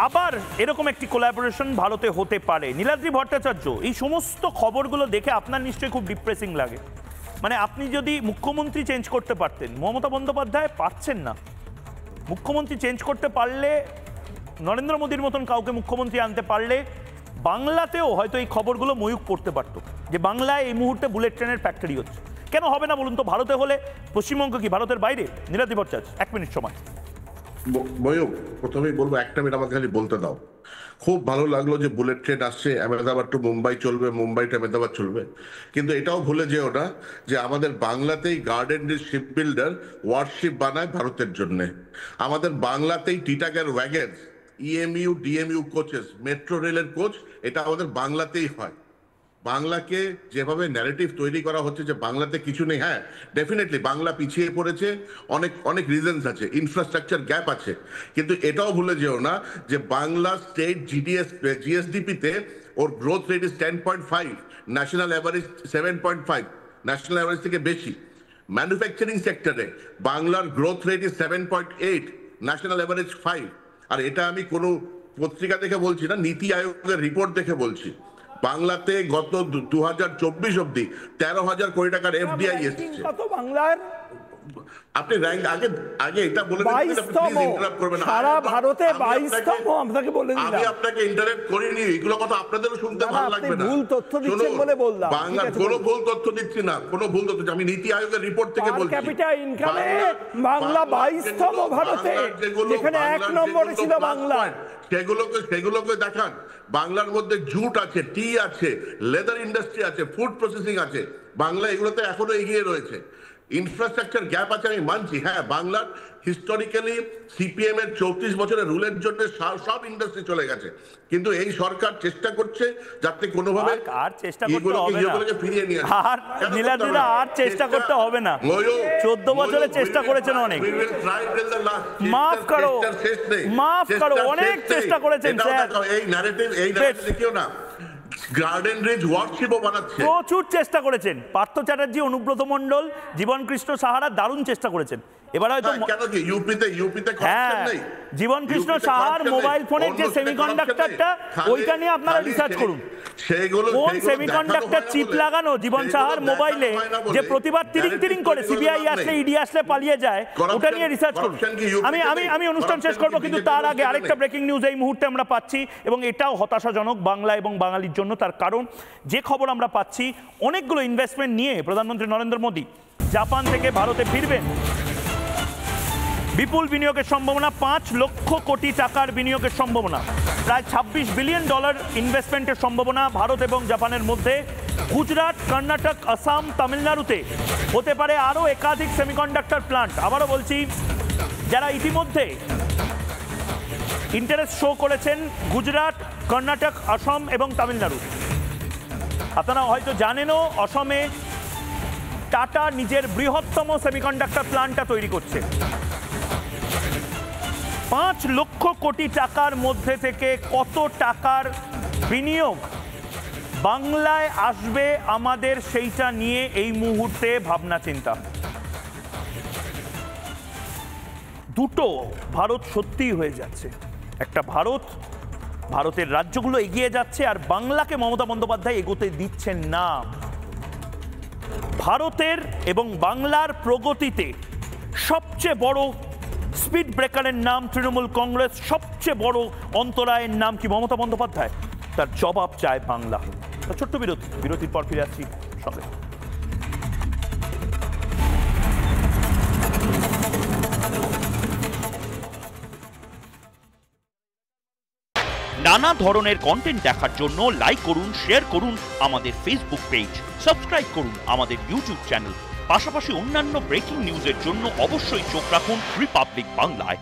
আবার এরকম একটি কোলাবোরেশন ভারতে হতে পারে। নীলাদ্রি ভট্টাচার্য, এই সমস্ত খবরগুলো দেখে আপনার নিশ্চয়ই খুব ডিপ্রেসিং লাগে। মানে আপনি যদি মুখ্যমন্ত্রী চেঞ্জ করতে পারতেন, মমতা বন্দ্যোপাধ্যায় পারছেন না। মুখ্যমন্ত্রী চেঞ্জ করতে পারলে, নরেন্দ্র মোদীর মতন কাউকে মুখ্যমন্ত্রী আনতে পারলে বাংলাতেও হয়তো এই খবরগুলো ময়ূক পড়তে পারতো যে বাংলায় এই মুহূর্তে বুলেট ট্রেনের ফ্যাক্টরি হচ্ছে। কেন হবে না বলুন তো? ভারতে হলে পশ্চিমবঙ্গ কি ভারতের বাইরে? নীলাদ্রি ভট্টাচার্য, 1 মিনিট সময়। ময়ূক, প্রথমেই বলবো, একটা মিনিট আমাকে খালি বলতে দাও। খুব ভালো লাগলো যে বুলেট ট্রেন আসছে, আহমেদাবাদ টু মুম্বাই চলবে, মুম্বাই টু আহমেদাবাদ চলবে, কিন্তু এটাও ভুলে যেও না যে আমাদের বাংলাতেই Garden Reach ship builder warship বানায় ভারতের জন্য। আমাদের বাংলাতেই Titagarh wagon, EMU DMU coaches, metro রেলের কোচ, এটা আমাদের বাংলাতেই হয়। বাংলাকে যেভাবে ন্যারেটিভ তৈরি করা হচ্ছে যে বাংলাতে কিছু নেই, হ্যাঁ ডেফিনেটলি বাংলা পিছিয়ে পড়েছে, অনেক অনেক রিজনস আছে, ইনফ্রাস্ট্রাকচার গ্যাপ আছে, কিন্তু এটাও ভুলে যেও না যে বাংলা স্টেট জিএসডিপিতে ওর growth rate is 10.5, national average 7.5, national average থেকে বেশি। ম্যানুফ্যাকচারিং সেক্টরে বাংলার growth rate is 7.8, national average 5। আর এটা আমি কোনো পত্রিকা দেখে বলছি না, নীতি আয়োগের রিপোর্ট দেখে বলছি। বাংলাতে গত 2024 অব্দি 13,000 কোটি টাকার এফডিআই এসেছে। বাংলার আপনি র্যাঙ্ক আগে এটা বলে দিন, প্লিজ ইন্টারাপ্ট করবেন না। সারা ভারতে 22তম আপনাকে বলে দিলাম। আমি আপনাকে ইন্টারাপ্ট করিনি, এগুলো কথা আপনাদেরও শুনতে ভালো লাগবে না। ভুল তথ্য দিচ্ছেন বলে বললাম। বাংলার কোনো ভুল তথ্য দিচ্ছি না, কোনো ভুল তথ্য, আমি নীতি আয়োগের রিপোর্ট থেকে বলছি। ক্যাপিটা ইনকামে বাংলা 22তম ভারতে, যেখানে 1 নম্বরে ছিল বাংলা। সেগুলোকে দেখান। বাংলার মধ্যে জুট আছে, টি আছে, লেদার ইন্ডাস্ট্রি আছে, ফুড প্রসেসিং আছে। বাংলা এগুলোতে এখনো এগিয়ে রয়েছে। ইনফ্রাস্ট্রাকচার গ্যাপ আছে, আমি মানছি। হ্যাঁ, বাংলার হিস্টোরিক্যালি সিপিএম এর 34 বছরের রুলের জন্য সব ইন্ডাস্ট্রি চলে গেছে, কিন্তু এই সরকার চেষ্টা করছে যাতে কোনোভাবে আর চেষ্টা করতে হবে না, ফিরিয়ে নিয়ে আসে। আর নীলাদ্রিদা আর চেষ্টা করতে হবে না। 14 বছরে চেষ্টা করেছেন অনেক। মাফ করো, অনেক চেষ্টা করেছেন স্যার। এই ন্যারেটিভ দেখিও না, গার্ডেন রিচ ওয়ার্কশিপও বানাচ্ছে। প্রচুর চেষ্টা করেছেন পার্থ চ্যাটার্জি, অনুব্রত মণ্ডল, জীবন কৃষ্ণ সাহারা দারুণ চেষ্টা করেছেন। এবার হয়তো কেন কি ইউপিতে করাপশন নেই? জীবন কৃষ্ণ সাহার মোবাইল ফোনের যে সেমিকন্ডাক্টরটা, ওইটা নিয়ে আপনারা রিসার্চ করুন। কোন সেমিকন্ডাক্টর চিপ লাগানো জীবন সাহার মোবাইলে যে প্রতিবার তিরিং করে সিবিআই আসলে ইডি আসলে পালিয়ে যায়, ওটা নিয়ে রিসার্চ করুন। আমি অনুষ্ঠান শেষ করব, কিন্তু তার আগে আরেকটা ব্রেকিং নিউজ এই মুহূর্তে আমরা পাচ্ছি, এবং এটাও হতাশাজনক বাংলা এবং বাঙালির জন্য। তার কারণ, যে খবর আমরা পাচ্ছি, অনেকগুলো ইনভেস্টমেন্ট নিয়ে প্রধানমন্ত্রী নরেন্দ্র মোদী জাপান থেকে ভারতে ফিরবেন। বিপুল বিনিয়োগের সম্ভাবনা, 5 লক্ষ কোটি টাকার বিনিয়োগের সম্ভাবনা, প্রায় $26 বিলিয়ন ইনভেস্টমেন্টের সম্ভাবনা ভারত এবং জাপানের মধ্যে। গুজরাট, কর্ণাটক, আসাম, তামিলনাড়ুতে হতে পারে আরও একাধিক সেমিকন্ডাক্টর প্লান্ট। আবারও বলছি, যারা ইতিমধ্যে ইন্টারেস্ট শো করেছেন গুজরাট, কর্ণাটক, আসাম এবং তামিলনাড়ু, আপনারা হয়তো জানেনও, অসমে টাটা নিজের বৃহত্তম সেমিকন্ডাক্টর প্লান্টটা তৈরি করছে। 5 লক্ষ কোটি টাকার মধ্যে থেকে কত টাকার বিনিয়োগ বাংলায় আসবে আমাদের, সেইটা নিয়ে এই মুহূর্তে ভাবনা চিন্তা। দুটো ভারত সত্যিই হয়ে যাচ্ছে। একটা ভারতের রাজ্যগুলো এগিয়ে যাচ্ছে, আর বাংলাকে মমতা বন্দ্যোপাধ্যায় এগোতে দিচ্ছেন না। ভারতের এবং বাংলার প্রগতিতে সবচেয়ে বড় স্পিড ব্রেকারের নাম তৃণমূল কংগ্রেস, সবচেয়ে বড় অন্তরায়ের নাম কি মমতা বন্দ্যোপাধ্যায়? তার জবাব চায় বাংলা। ছোট্ট বিরতির পর ফিরে আসছি সঙ্গে। নানা ধরনের কন্টেন্ট দেখার জন্য লাইক করুন, শেয়ার করুন আমাদের ফেসবুক পেজ, সাবস্ক্রাইব করুন আমাদের ইউটিউব চ্যানেল। পাশাপাশি অন্যান্য ব্রেকিং নিউজের জন্য অবশ্যই চোখ রাখুন রিপাবলিক বাংলায়।